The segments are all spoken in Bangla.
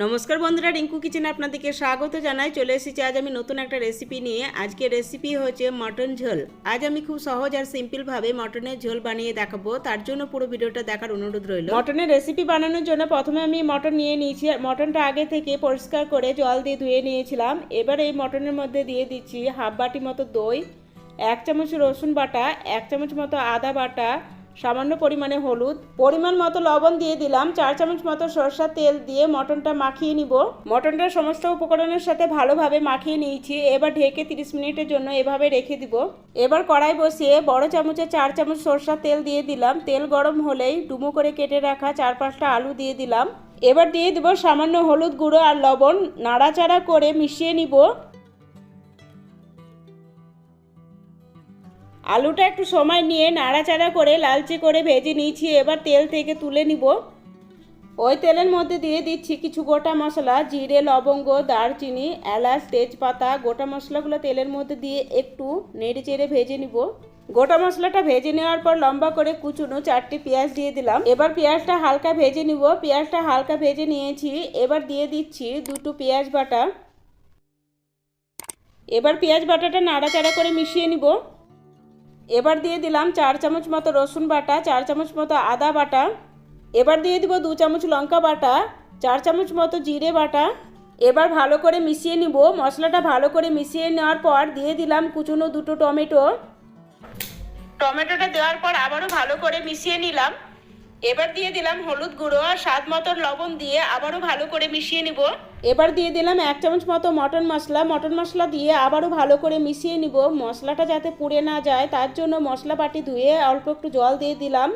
নমস্কার বন্ধুরা, রিঙ্কু কিচেনে আপনাদেরকে স্বাগত জানাই। চলে এসেছি আজ আমি নতুন একটা রেসিপি নিয়ে। আজকে রেসিপি হচ্ছে মটন ঝোল। আজ আমি খুব সহজ আর সিম্পলভাবে মটনের ঝোল বানিয়ে দেখাবো, তার জন্য পুরো ভিডিওটা দেখার অনুরোধ রইল। মটনের রেসিপি বানানোর জন্য প্রথমে আমি মটন নিয়ে নিয়েছি। মটনটা আগে থেকে পরিষ্কার করে জল দিয়ে ধুয়ে নিয়েছিলাম। এবার এই মটনের মধ্যে দিয়ে দিচ্ছি হাফ বাটি মতো দই, 1 চামচ রসুন বাটা, 1 চামচ মতো আদা বাটা, সামান্য পরিমাণে হলুদ, পরিমাণ মতো লবণ দিয়ে দিলাম, 4 চামচ মতো সরষের তেল দিয়ে মটনটা মাখিয়ে নিব। মটনটা সমস্ত উপকরণের সাথে ভালোভাবে মাখিয়ে নিয়েছি। এবার ঢেকে 30 মিনিটের জন্য এভাবে রেখে দিব। এবার কড়াই বসিয়ে বড় চামচে 4 চামচ সরষের তেল দিয়ে দিলাম। তেল গরম হলেই ডুমো করে কেটে রাখা 4-5টা আলু দিয়ে দিলাম। এবার দিয়ে দিব সামান্য হলুদ গুঁড়ো আর লবণ, নাড়াচাড়া করে মিশিয়ে নিব। আলুটা একটু সময় নিয়ে নাড়াচাড়া করে লালচে করে ভেজে নিয়েছি। এবার তেল থেকে তুলে নিব। ওই তেলের মধ্যে দিয়ে দিচ্ছি কিছু গোটা মশলা, জিরে, লবঙ্গ, দারচিনি, এলাচ, তেজপাতা। গোটা মশলাগুলো তেলের মধ্যে দিয়ে একটু নেড়ে চেড়ে ভেজে নিব। গোটা মশলাটা ভেজে নেওয়ার পর লম্বা করে কুচুনো 4টি পেঁয়াজ দিয়ে দিলাম। এবার পেঁয়াজটা হালকা ভেজে নিব। পেঁয়াজটা হালকা ভেজে নিয়েছি। এবার দিয়ে দিচ্ছি 2টো পেঁয়াজ বাটা। এবার পেঁয়াজ বাটাটা নাড়াচাড়া করে মিশিয়ে নিব। এবার দিয়ে দিলাম 4 চামচ মতো রসুন বাটা, 4 চামচ মতো আদা বাটা। এবার দিয়ে দিব 2 চামচ লঙ্কা বাটা, 4 চামচ মতো জিরে বাটা। এবার ভালো করে মিশিয়ে নিব। মশলাটা ভালো করে মিশিয়ে নেওয়ার পর দিয়ে দিলাম কুচনো 2টো টমেটো। টমেটোটা দেওয়ার পর আবারও ভালো করে মিশিয়ে নিলাম। এবার দিয়ে দিলাম হলুদ গুঁড়ো আর স্বাদ মতো লবণ দিয়ে আবারও ভালো করে মিশিয়ে নিব। এবার দিয়ে দিলাম 1 চামচ মতো মটন মশলা। মটন মশলা দিয়ে আবারও ভালো করে মিশিয়ে নিব। মশলাটা যাতে পুড়ে না যায় তার জন্য মশলা বাটি ধুয়ে অল্প একটু জল দিয়ে দিলাম।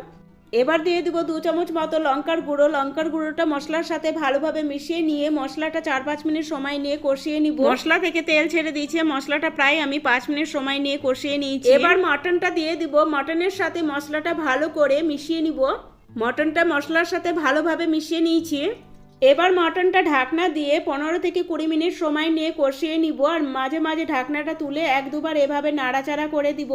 এবার দিয়ে দিব 2 চামচ মতো লঙ্কার গুঁড়ো। লঙ্কার গুঁড়োটা মশলার সাথে ভালোভাবে মিশিয়ে নিয়ে মশলাটা 4-5 মিনিট সময় নিয়ে কষিয়ে নিব। মশলা থেকে তেল ছেড়ে দিয়েছে। মশলাটা প্রায় আমি 5 মিনিট সময় নিয়ে কষিয়ে নিয়েছি। এবার মটনটা দিয়ে দিব। মটনের সাথে মশলাটা ভালো করে মিশিয়ে নিব। মটনটা মশলার সাথে ভালোভাবে মিশিয়ে নিয়েছি। এবার মটনটা ঢাকনা দিয়ে 15 থেকে 20 মিনিট সময় নিয়ে কষিয়ে নিব। আর মাঝে মাঝে ঢাকনাটা তুলে 1-2 বার এভাবে নাড়াচাড়া করে দিব।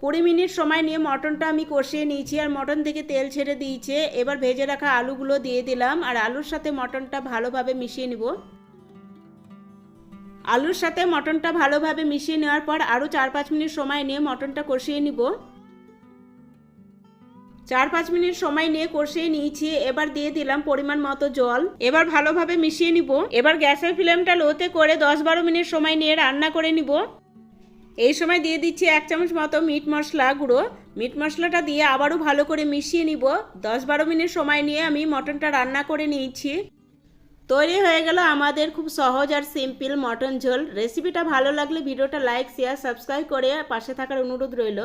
20 মিনিট সময় নিয়ে মটনটা আমি কষিয়ে নিয়েছি আর মটন থেকে তেল ছেড়ে দিয়েছে। এবার ভেজে রাখা আলুগুলো দিয়ে দিলাম আর আলুর সাথে মটনটা ভালোভাবে মিশিয়ে নিব। আলুর সাথে মটনটা ভালোভাবে মিশিয়ে নেওয়ার পর আরও 4-5 মিনিট সময় নিয়ে মটনটা কষিয়ে নিব। 4-5 মিনিট সময় নিয়ে কষিয়ে নিয়েছি। এবার দিয়ে দিলাম পরিমাণ মতো জল। এবার ভালোভাবে মিশিয়ে নিব। এবার গ্যাসের ফ্লেমটা লোতে করে 10-12 মিনিট সময় নিয়ে রান্না করে নিব। এই সময় দিয়ে দিচ্ছি 1 চামচ মতো মিট মশলা গুঁড়ো। মিট মশলাটা দিয়ে আবারও ভালো করে মিশিয়ে নিব। 10-12 মিনিট সময় নিয়ে আমি মটনটা রান্না করে নিয়েছি। তৈরি হয়ে গেল আমাদের খুব সহজ আর সিম্পল মটন ঝোল। রেসিপিটা ভালো লাগলে ভিডিওটা লাইক, শেয়ার, সাবস্ক্রাইব করে পাশে থাকার অনুরোধ রইল।